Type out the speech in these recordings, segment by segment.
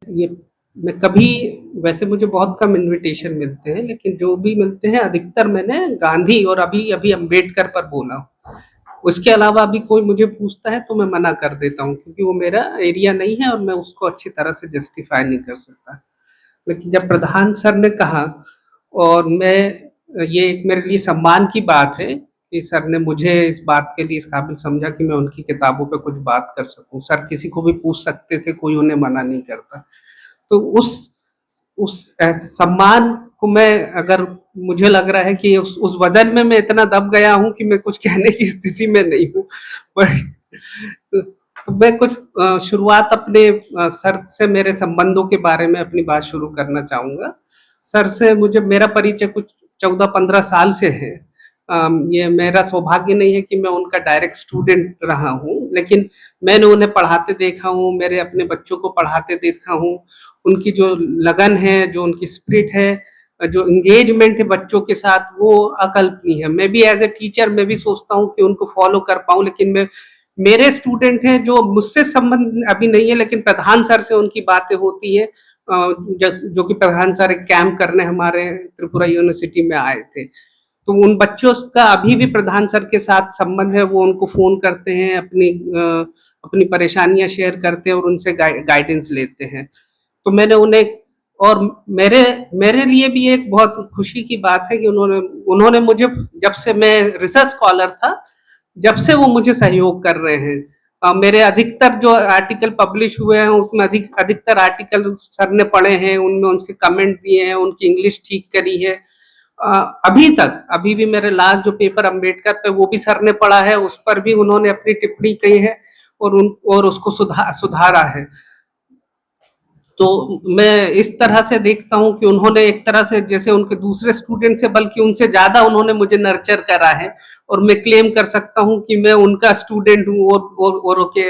ये मैं कभी वैसे मुझे बहुत कम इनविटेशन मिलते हैं, लेकिन जो भी मिलते हैं अधिकतर मैंने गांधी और अभी-अभी अम्बेडकर पर बोला हूँ। उसके अलावा अभी कोई मुझे पूछता है तो मैं मना कर देता हूँ, क्योंकि वो मेरा एरिया नहीं है और मैं उसको अच्छी तरह से जस्टिफाई नहीं कर सकता। लेकिन जब प्रधान सर ने कहा, और मैं ये एक मेरे लिए सम्मान की बात है कि सर ने मुझे इस बात के लिए इस काबिल समझा कि मैं उनकी किताबों पे कुछ बात कर सकूँ। सर किसी को भी पूछ सकते थे, कोई उन्हें मना नहीं करता। तो उस सम्मान को मैं, अगर मुझे लग रहा है कि उस वजन में मैं इतना दब गया हूँ कि मैं कुछ कहने की स्थिति में नहीं हूँ। पर तो मैं कुछ शुरुआत अपने सर से मेरे संबंधों के बारे में अपनी बात शुरू करना चाहूँगा। सर से मुझे मेरा परिचय कुछ 14-15 साल से है। ये मेरा सौभाग्य नहीं है कि मैं उनका डायरेक्ट स्टूडेंट रहा हूँ, लेकिन मैंने उन्हें पढ़ाते देखा हूँ, मेरे अपने बच्चों को पढ़ाते देखा हूँ। उनकी जो लगन है, जो उनकी स्पिरिट है, जो एंगेजमेंट है बच्चों के साथ, वो अकल्पनीय है। मैं भी एज ए टीचर मैं भी सोचता हूँ कि उनको फॉलो कर पाऊँ, लेकिन मैं मेरे स्टूडेंट हैं जो मुझसे संबंध अभी नहीं है, लेकिन प्रधान सर से उनकी बातें होती है, जो कि प्रधान सर एक कैंप करने हमारे त्रिपुरा यूनिवर्सिटी में आए थे। तो उन बच्चों का अभी भी प्रधान सर के साथ संबंध है। वो उनको फोन करते हैं, अपनी परेशानियां शेयर करते हैं और उनसे गाइडेंस लेते हैं। तो मैंने उन्हें, और मेरे मेरे लिए भी एक बहुत खुशी की बात है कि उन्होंने उन्होंने मुझे, जब से मैं रिसर्च स्कॉलर था, जब से वो मुझे सहयोग कर रहे हैं। मेरे अधिकतर जो आर्टिकल पब्लिश हुए हैं उसमें अधिकतर आर्टिकल सर ने पढ़े हैं, उनमें उनके कमेंट दिए हैं, उनकी इंग्लिश ठीक करी है। अभी तक अभी भी मेरे लास्ट जो पेपर अम्बेडकर पे वो भी सर ने पढ़ा है, उस पर भी उन्होंने अपनी टिप्पणी कही है और उसको सुधारा है। तो मैं इस तरह से देखता हूँ कि उन्होंने एक तरह से, जैसे उनके दूसरे स्टूडेंट से बल्कि उनसे ज्यादा उन्होंने मुझे नर्चर करा है, और मैं क्लेम कर सकता हूँ कि मैं उनका स्टूडेंट हूँ औरों के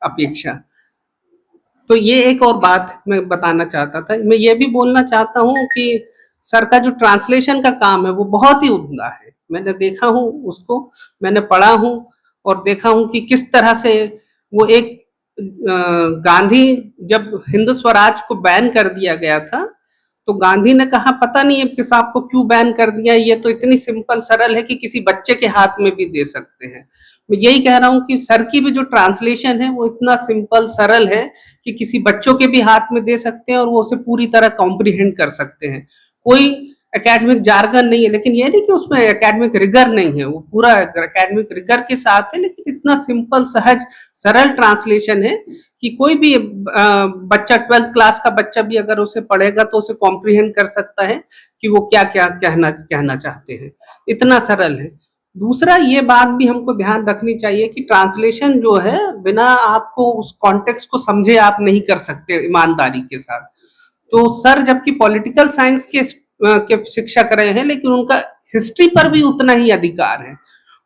अपेक्षा। तो ये एक और बात मैं बताना चाहता था। मैं ये भी बोलना चाहता हूँ कि सर का जो ट्रांसलेशन का काम है वो बहुत ही उम्दा है। मैंने देखा हूँ उसको, मैंने पढ़ा हूँ और देखा हूँ कि किस तरह से वो एक गांधी, जब हिंद स्वराज को बैन कर दिया गया था, तो गांधी ने कहा पता नहीं है किस आपको क्यों बैन कर दिया, ये तो इतनी सिंपल सरल है कि किसी बच्चे के हाथ में भी दे सकते हैं। मैं यही कह रहा हूँ कि सर की भी जो ट्रांसलेशन है वो इतना सिंपल सरल है कि किसी बच्चों के भी हाथ में दे सकते हैं और वो उसे पूरी तरह कॉम्प्रीहेंड कर सकते हैं। कोई एकेडमिक जार्गन नहीं है, लेकिन ये नहीं कि उसमें एकेडमिक रिगर नहीं है, वो पूरा एकेडमिक रिगर के साथ है, लेकिन इतना सिंपल सहज सरल ट्रांसलेशन है कि कोई भी बच्चा, 12th क्लास का बच्चा भी अगर उसे पढ़ेगा तो उसे कॉम्प्रीहेंड कर सकता है कि वो क्या क्या कहना चाहते हैं। इतना सरल है। दूसरा, ये बात भी हमको ध्यान रखनी चाहिए कि ट्रांसलेशन जो है, बिना आपको उस कॉन्टेक्स्ट को समझे आप नहीं कर सकते ईमानदारी के साथ। तो सर जबकि पॉलिटिकल साइंस के शिक्षक रहे हैं, लेकिन उनका हिस्ट्री पर भी उतना ही अधिकार है।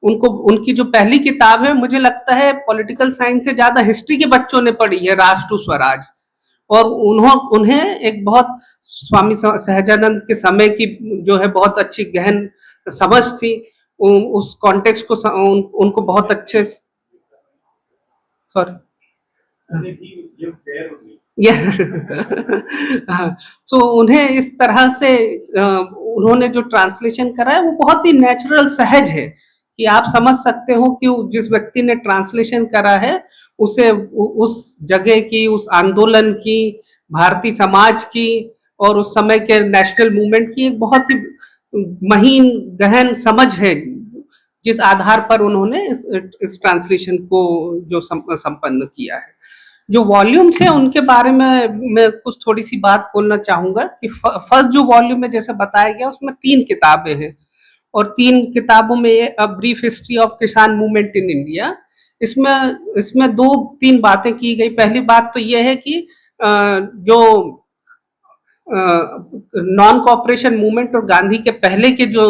उनको, उनकी जो पहली किताब है, मुझे लगता है पॉलिटिकल साइंस से ज्यादा हिस्ट्री के बच्चों ने पढ़ी है, राष्ट्र टू स्वराज। और उन्हें एक बहुत स्वामी सहजानंद के समय की जो है बहुत अच्छी गहन समझ थी। उस कॉन्टेक्स्ट को उनको बहुत अच्छे, सॉरी, ये हाँ, सो उन्हें इस तरह से उन्होंने जो ट्रांसलेशन करा है वो बहुत ही नेचुरल सहज है कि आप समझ सकते हो कि जिस व्यक्ति ने ट्रांसलेशन करा है उसे उस जगह की, उस आंदोलन की, भारतीय समाज की और उस समय के नेशनल मूवमेंट की एक बहुत ही महीन गहन समझ है, जिस आधार पर उन्होंने इस ट्रांसलेशन को जो संपन्न किया है। जो वॉल्यूम्स है उनके बारे में मैं कुछ थोड़ी सी बात बोलना चाहूंगा कि फर्स्ट जो वॉल्यूम में जैसे बताया गया उसमें 3 किताबें हैं, और 3 किताबों में अ ब्रीफ हिस्ट्री ऑफ किसान मूवमेंट इन इंडिया। इसमें इसमें 2-3 बातें की गई। पहली बात तो यह है कि जो नॉन कॉपरेशन मूवमेंट और गांधी के पहले के जो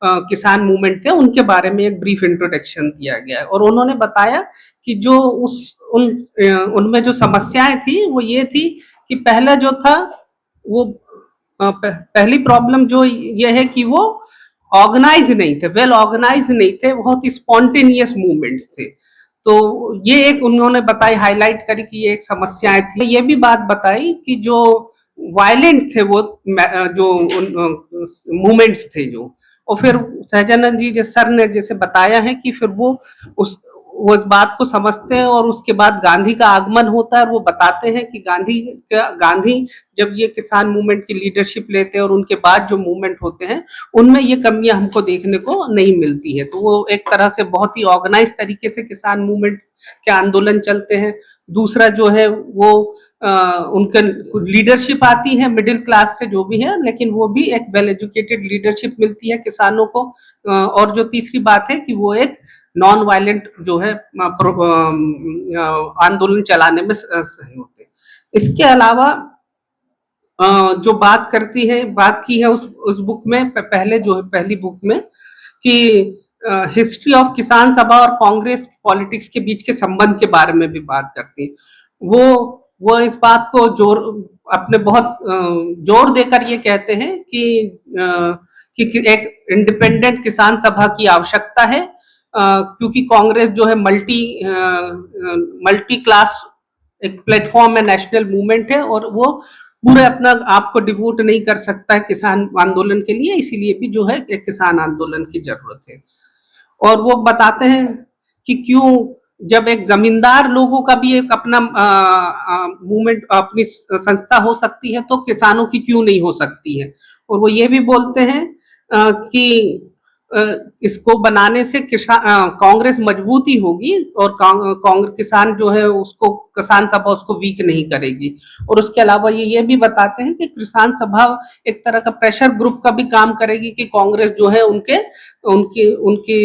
किसान मूवमेंट थे उनके बारे में एक ब्रीफ इंट्रोडक्शन दिया गया है, और उन्होंने बताया कि जो उनमें जो समस्याएं थी वो ये थी कि पहला जो था वो पहली प्रॉब्लम जो ये है कि वो ऑर्गेनाइज नहीं थे, वेल ऑर्गेनाइज नहीं थे, बहुत ही स्पॉन्टेनियस मूवमेंट्स थे। तो ये एक उन्होंने बताई, हाईलाइट करी कि ये एक समस्याएं थी। ये भी बात बताई कि जो वायलेंट थे वो जो मूवमेंट्स थे जो, और फिर सहजानंद जी सर ने जैसे बताया है कि फिर उस वो इस बात को समझते हैं और उसके बाद गांधी का आगमन होता है और वो बताते हैं कि गांधी जब ये किसान मूवमेंट की लीडरशिप लेते हैं और उनके बाद जो मूवमेंट होते हैं उनमें ये कमियां हमको देखने को नहीं मिलती है। तो वो एक तरह से बहुत ही ऑर्गेनाइज तरीके से किसान मूवमेंट के आंदोलन चलते हैं। दूसरा जो है वो उनका लीडरशिप आती है मिडिल क्लास से जो भी है, लेकिन वो भी एक वेल एजुकेटेड लीडरशिप मिलती है किसानों को। और जो तीसरी बात है कि वो एक नॉन वायलेंट जो है आंदोलन चलाने में सही होते हैं। इसके अलावा जो बात की है उस बुक में, पहले जो है पहली बुक में, कि हिस्ट्री ऑफ किसान सभा और कांग्रेस पॉलिटिक्स के बीच के संबंध के बारे में भी बात करती है। वो इस बात को अपने बहुत जोर देकर ये कहते हैं कि एक इंडिपेंडेंट किसान सभा की आवश्यकता है, क्योंकि कांग्रेस जो है मल्टी क्लास एक प्लेटफॉर्म है, नेशनल मूवमेंट है, और वो पूरे अपना आप को डिवोट नहीं कर सकता है किसान आंदोलन के लिए, इसीलिए भी जो है एक किसान आंदोलन की जरूरत है। और वो बताते हैं कि क्यों जब एक जमींदार लोगों का भी एक अपना मूवमेंट, अपनी संस्था हो सकती है, तो किसानों की क्यों नहीं हो सकती है। और वो ये भी बोलते हैं कि इसको बनाने से कांग्रेस मजबूती होगी और किसान जो है उसको किसान सभा उसको वीक नहीं करेगी। और उसके अलावा ये भी बताते हैं कि किसान सभा एक तरह का प्रेशर ग्रुप का भी काम करेगी कि कांग्रेस जो है उनकी उनकी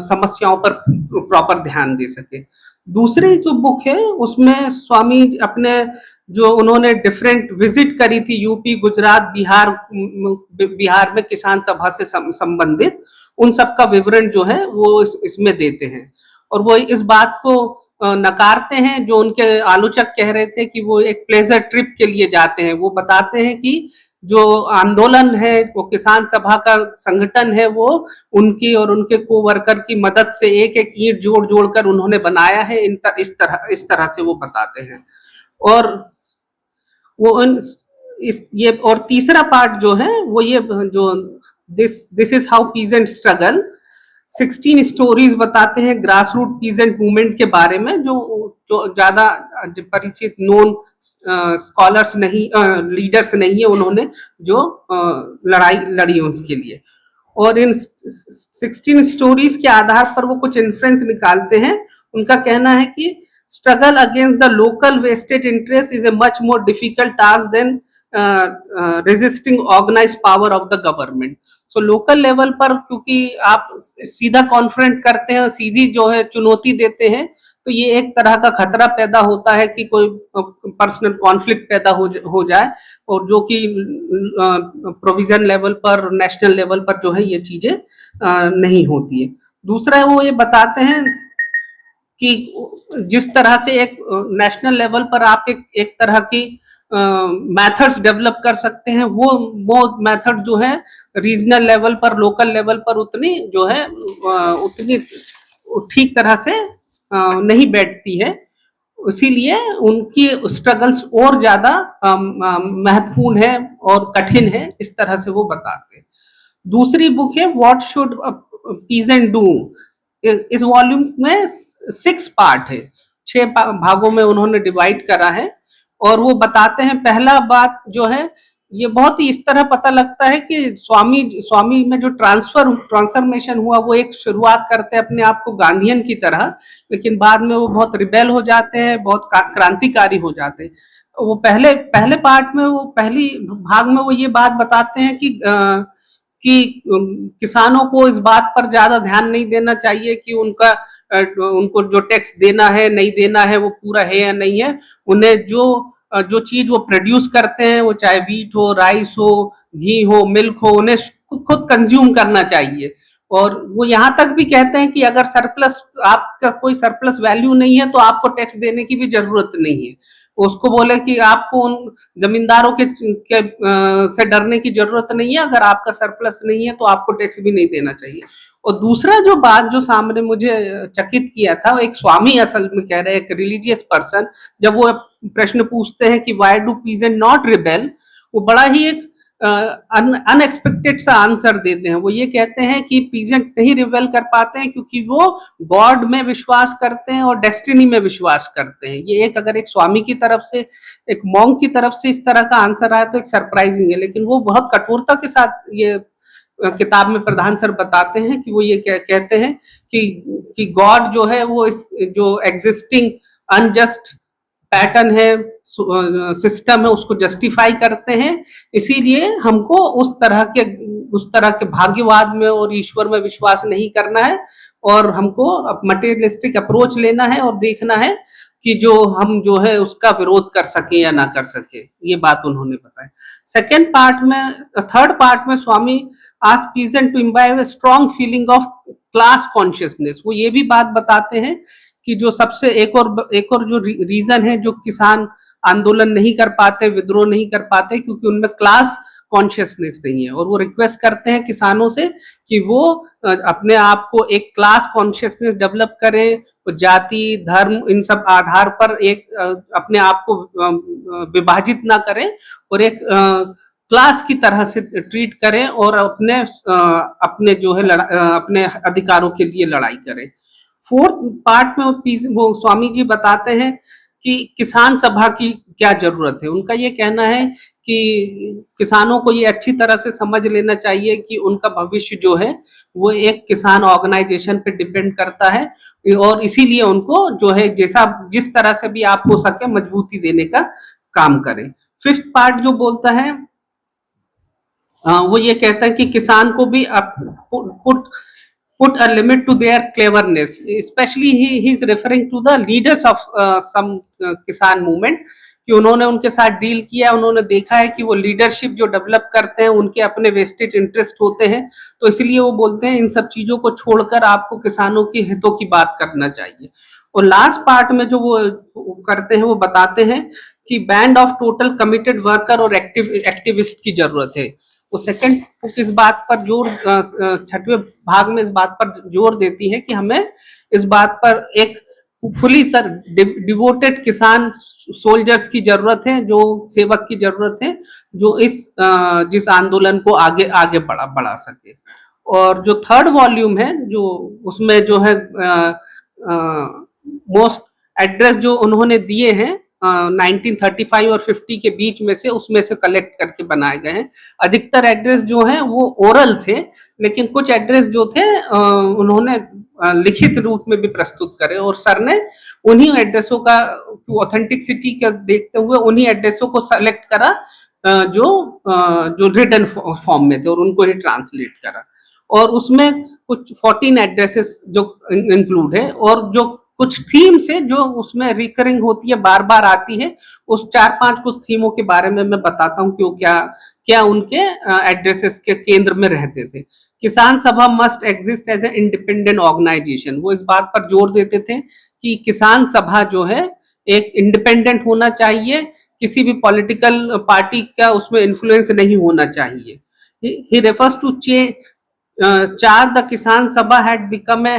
समस्याओं पर प्रॉपर ध्यान दे सके। दूसरी जो बुक है उसमें स्वामी अपने जो उन्होंने डिफरेंट विजिट करी थी यूपी, गुजरात, बिहार में किसान सभा से संबंधित, उन सब का विवरण जो है वो इसमें देते हैं। और वो इस बात को नकारते हैं जो उनके आलोचक कह रहे थे कि वो एक प्लेजर ट्रिप के लिए जाते हैं। वो बताते हैं कि जो आंदोलन है, वो किसान सभा का संगठन है, वो उनकी और उनके कोवर्कर की मदद से एक एक ईंट जोड़ जोड़कर उन्होंने बनाया है। इस तरह से वो बताते हैं। और वो ये और तीसरा पार्ट जो है वो ये जो this is how peasant struggle, 16 stories बताते हैं ग्रास रूट पीजेंट मूवमेंट के बारे में, जो ज्यादा परिचित नोन स्कॉलर्स नहीं, लीडर्स नहीं है उन्होंने जो लड़ाई लड़ी उसके लिए। और इन 16 स्टोरीज के आधार पर वो कुछ इन्फ्रेंस निकालते हैं। उनका कहना है कि struggle against the local vested interest is a much more difficult task than resisting organise power of the government. So local level पर क्योंकि आप सीधा कॉन्फ्रेंट करते हैं, सीधी जो है चुनौती देते हैं, तो ये एक तरह का खतरा पैदा होता है कि कोई पर्सनल कॉन्फ्लिक्ट पैदा हो जाए, और जो कि प्रोविजन लेवल पर, नेशनल लेवल पर जो है ये चीजें नहीं होती है। दूसरा वो ये बताते हैं कि जिस तरह से एक नेशनल लेवल पर आप एक तरह की मेथड्स डेवलप कर सकते हैं, वो मेथड जो है रीजनल लेवल पर, लोकल लेवल पर उतनी जो है उतनी ठीक तरह से नहीं बैठती है। इसीलिए उनकी स्ट्रगल्स और ज्यादा महत्वपूर्ण है और कठिन है, इस तरह से वो बताते हैं। दूसरी बुक है व्हाट शुड पीजेंट डू। इस वॉल्यूम में 6 पार्ट है, 6 भागों में उन्होंने डिवाइड करा है। और वो बताते हैं, पहला बात जो है ये बहुत ही इस तरह पता लगता है कि स्वामी में जो ट्रांसफॉर्मेशन हुआ, वो एक शुरुआत करते हैं अपने आप को गांधीयन की तरह, लेकिन बाद में वो बहुत रिबेल हो जाते हैं, बहुत क्रांतिकारी हो जाते हैं। वो पहले पार्ट में, वो पहली भाग में वो ये बात बताते हैं कि किसानों को इस बात पर ज्यादा ध्यान नहीं देना चाहिए कि उनको जो टैक्स देना है नहीं देना है वो पूरा है या नहीं है। उन्हें जो चीज वो प्रोड्यूस करते हैं, वो चाहे वीट हो, राइस हो, घी हो, मिल्क हो, उन्हें खुद कंज्यूम करना चाहिए। और वो यहाँ तक भी कहते हैं कि अगर आपका कोई सरप्लस वैल्यू नहीं है तो आपको टैक्स देने की भी जरूरत नहीं है। उसको बोले कि आपको उन जमींदारों से डरने की जरूरत नहीं है, अगर आपका सरप्लस नहीं है तो आपको टैक्स भी नहीं देना चाहिए। और दूसरा जो बात जो सामने मुझे चकित किया था, वो एक स्वामी असल में कह रहे हैं, एक रिलीजियस पर्सन, जब वो प्रश्न पूछते हैं कि why do peasant not rebel, वो बड़ा ही एक अनएक्सपेक्टेड सा आंसर देते हैं। वो ये कहते हैं कि पीजेंट नहीं रिबेल कर पाते हैं क्योंकि वो गॉड में विश्वास करते हैं और डेस्टिनी में विश्वास करते हैं। ये एक, अगर एक स्वामी की तरफ से, एक मॉन्क की तरफ से इस तरह का आंसर आया तो एक सरप्राइजिंग है, लेकिन वो बहुत कठोरता के साथ ये किताब में प्रधान सर बताते हैं कि वो ये कहते हैं कि गॉड जो है वो इस जो एग्जिस्टिंग अनजस्ट पैटर्न है, सिस्टम है, उसको जस्टिफाई करते हैं। इसीलिए हमको उस तरह के भाग्यवाद में और ईश्वर में विश्वास नहीं करना है, और हमको मटेरियलिस्टिक अप्रोच लेना है और देखना है कि जो हम जो है उसका विरोध कर सके या ना कर सके। ये बात उन्होंने बताया। सेकेंड पार्ट में, थर्ड पार्ट में Swami ask peasant to imbibe a strong feeling of class consciousness. वो ये भी बात बताते हैं कि जो सबसे एक और जो रीजन है जो किसान आंदोलन नहीं कर पाते, विद्रोह नहीं कर पाते, क्योंकि उनमें क्लास कॉन्शियसनेस नहीं है। और वो रिक्वेस्ट करते हैं किसानों से कि वो अपने आप को एक क्लास कॉन्शियसनेस डेवलप करें, जाति, धर्म, इन सब आधार पर एक अपने आप को विभाजित ना करें और एक क्लास की तरह से ट्रीट करें और अपने जो है अपने अधिकारों के लिए लड़ाई करें। फोर्थ पार्ट में वो स्वामी जी बताते हैं कि किसान सभा की क्या जरूरत है। उनका ये कहना है कि किसानों को ये अच्छी तरह से समझ लेना चाहिए कि उनका भविष्य जो है वो एक किसान ऑर्गेनाइजेशन पे डिपेंड करता है, और इसीलिए उनको जो है जिस तरह से भी आप हो सके मजबूती देने का काम करें। फिफ्थ पार्ट जो बोलता है, वो ये कहता है कि किसान को भी put a limit to their cleverness, especially he is referring to the leaders of some किसान मूवमेंट, कि उन्होंने उनके साथ डील किया, उन्होंने देखा है कि वो लीडरशिप जो डेवलप करते हैं उनके अपने वेस्टेड इंटरेस्ट होते हैं, तो इसलिए वो बोलते हैं इन सब चीजों को छोड़कर आपको किसानों के हितों की बात करना चाहिए। और लास्ट पार्ट में जो वो करते हैं, वो बताते हैं कि band of total committed worker और एक्टिविस्ट की जरूरत है। वो सेकंड बुक इस बात पर छठवें भाग में इस बात पर जोर देती है कि हमें इस बात पर एक फुली डिवोटेड किसान सोल्जर्स की जरूरत है, जो सेवक की जरूरत है, जो जिस आंदोलन को आगे बढ़ा सके। और जो थर्ड वॉल्यूम है, जो उसमें जो है मोस्ट एड्रेस जो उन्होंने दिए हैं 1935 और 50 के बीच में से, उसमें से कलेक्ट करके बनाए गए हैं। अधिकतर एड्रेस जो हैं वो ओरल थे, लेकिन कुछ एड्रेस जो थे उन्होंने लिखित रूप में भी प्रस्तुत करे, और सर ने उन्हीं एड्रेसों का ऑथेंटिसिटी का देखते हुए उन्हीं एड्रेसों को सेलेक्ट करा जो रिटन फॉर्म में थे, और उनको ही ट्रांसलेट करा। और उसमें कुछ 14 एड्रेसेस जो इंक्लूड है, और जो कुछ थीम्स है जो उसमें रिकरिंग होती है, बार बार आती है। उस 4-5 कुछ थीमों के बारे में मैं बताता हूँ कि क्या उनके एड्रेसेस के केंद्र में रहते थे। Kisan Sabha must exist as a independent organisation. वो इस बात पर जोर देते थे कि किसान सभा जो है एक इंडिपेंडेंट होना चाहिए, किसी भी पॉलिटिकल पार्टी का उसमें इन्फ्लुएंस नहीं होना चाहिए। He refers to charge the Kisan Sabha had become a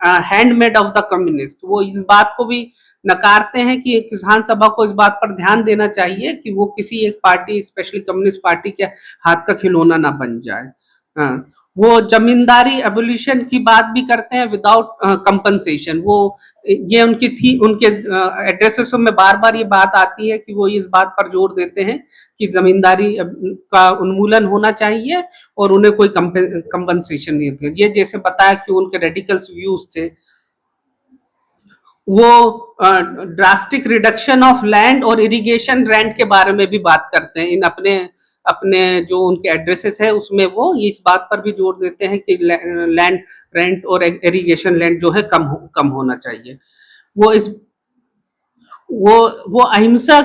handmaid of the communist. वो इस बात को भी नकारते हैं कि किसान सभा को इस बात पर ध्यान देना चाहिए कि वो किसी एक पार्टी, स्पेशली कम्युनिस्ट पार्टी के हाथ का खिलौना ना बन जाए। वो जमींदारी एबोलिशन की बात भी करते हैं विदाउट कंपनसेशन। वो ये उनके एड्रेसेस में बार बार ये बात आती है कि वो इस बात पर जोर देते हैं कि जमींदारी का उन्मूलन होना चाहिए और उन्हें कोई कंपनसेशन नहीं थे। ये जैसे बताया कि उनके रेडिकल्स व्यूज थे। वो ड्रास्टिक रिडक्शन ऑफ लैंड और इरिगेशन रेंट के बारे में भी बात करते हैं। इन अपने जो उनके एड्रेसेस है उसमें वो इस बात पर भी जोर देते हैं कि लैंड रेंट और इरिगेशन लैंड जो है कम होना चाहिए। वो अहिंसा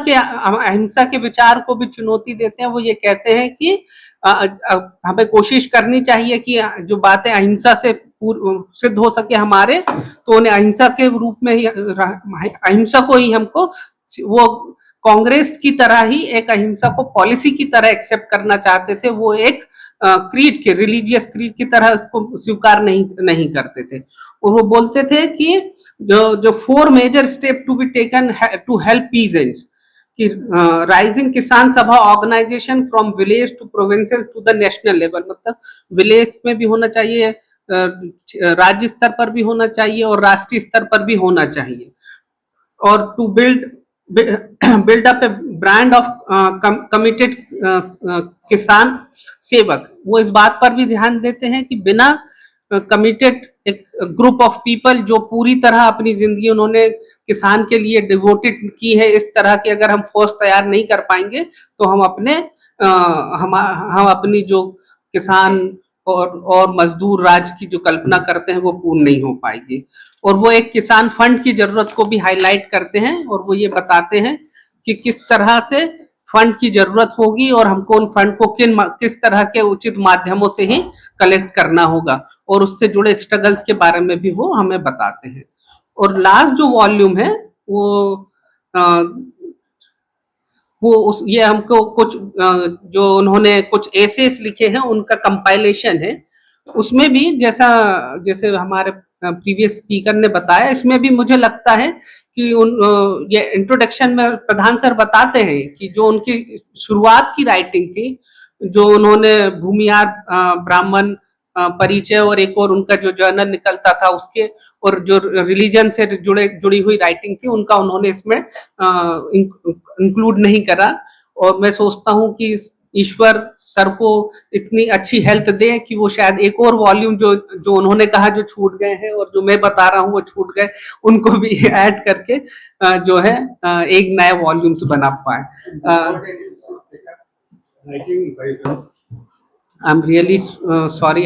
के विचार को भी चुनौती देते हैं। वो ये कहते हैं कि हमें कोशिश करनी चाहिए कि जो बातें अहिंसा से सिद्ध हो सके हमारे, तो उन्हें अहिंसा के रूप में ही, अहिंसा को ही हमको वो कांग्रेस की तरह ही एक अहिंसा को पॉलिसी की तरह एक्सेप्ट करना चाहते थे। वो एक क्रीड के रिलीजियस क्रीड की तरह उसको स्वीकार नहीं करते थे। और वो बोलते थे कि जो 4 major step to be taken to help peasants, कि raising Kisan Sabha organisation from village to provincial to the national level, मतलब विलेज में भी होना चाहिए, राज्य स्तर पर भी होना चाहिए और राष्ट्रीय स्तर पर भी होना चाहिए। और to build up a brand of committed kisan sevak. वो इस बात पर भी ध्यान देते हैं कि बिना कमिटेड एक ग्रुप ऑफ पीपल जो पूरी तरह अपनी जिंदगी उन्होंने किसान के लिए डिवोटेड की है, इस तरह की अगर हम फोर्स तैयार नहीं कर पाएंगे तो हम अपनी जो किसान और मजदूर राज की जो कल्पना करते हैं वो पूर्ण नहीं हो पाएगी। और वो एक किसान फंड की जरूरत को भी हाईलाइट करते हैं और वो ये बताते हैं कि किस तरह से फंड की जरूरत होगी और हमको उन फंड को किस तरह के उचित माध्यमों से ही कलेक्ट करना होगा, और उससे जुड़े स्ट्रगल्स के बारे में भी वो हमें बताते हैं। और लास्ट जो वॉल्यूम है ये हमको कुछ जो उन्होंने कुछ एसेस लिखे हैं उनका कंपाइलेशन है। उसमें भी जैसे हमारे प्रीवियस स्पीकर ने बताया, इसमें भी मुझे लगता है कि ये इंट्रोडक्शन में प्रधान सर बताते हैं कि जो उनकी शुरुआत की राइटिंग थी, जो उन्होंने भूमिहार ब्राह्मण परिचय और एक और उनका जो जर्नल निकलता था उसके, और जो रिलीजन से जुड़ी हुई राइटिंग थी उनका उन्होंने इसमें इंक्लूड नहीं करा। और मैं सोचता हूँ कि ईश्वर सर को इतनी अच्छी हेल्थ दे कि वो शायद एक और वॉल्यूम जो उन्होंने कहा जो छूट गए हैं और जो मैं बता रहा हूँ वो छूट गए, उनको भी ऐड करके जो है एक नया वॉल्यूम्स बना पाए। I am really sorry.